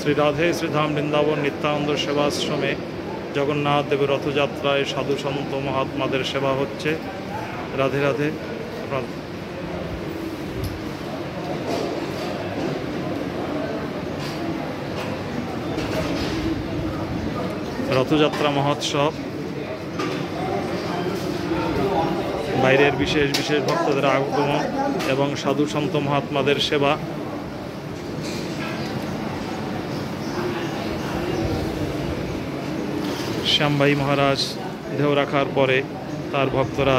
শ্রী রাধে শ্রীধাম বৃন্দাবন নিত্যানন্দ সেবাশ্রমে জগন্নাথ দেবের রথযাত্রায় সাধু সন্ত মহাত্মাদের সেবা হচ্ছে। রাধে রাধে। রথযাত্রা মহোৎসব, বাইরের বিশেষ বিশেষ ভক্তদের আগমন এবং সাধু সন্ত মহাত্মাদের সেবা। শ্যামভাই মহারাজ দেহ রাখার পরে তার ভক্তরা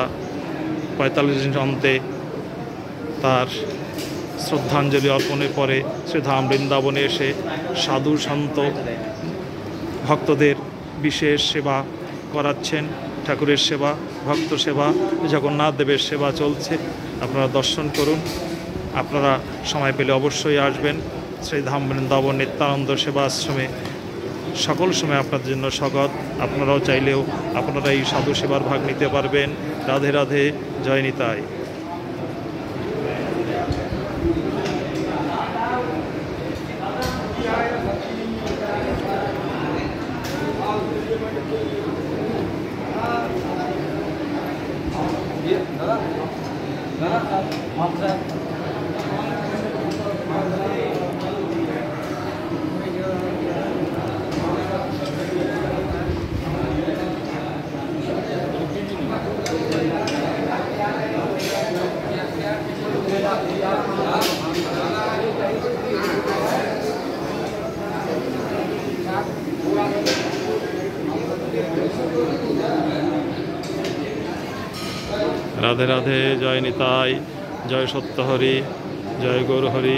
৪৫ দিন অন্তে তার শ্রদ্ধাঞ্জলি অর্পণের পরে শ্রীধাম বৃন্দাবনে এসে সাধু সন্ত ভক্তদের বিশেষ সেবা করাচ্ছেন। ঠাকুরের সেবা, ভক্ত সেবা, জগন্নাথ দেবের সেবা চলছে। আপনারা দর্শন করুন। আপনারা সময় পেলে অবশ্যই আসবেন। শ্রীধাম বৃন্দাবন নিত্যানন্দ সেবাশ্রমে সকল সময় আপনাদের জন্য স্বাগত। আপনারাও চাইলেও আপনারা এই সাধু সেবার ভাগ নিতে পারবেন। রাধে রাধে, জয় নিতাই। রাধে রাধে, জয় নিতাই, জয় সত্যহরি, জয় গৌরহরি।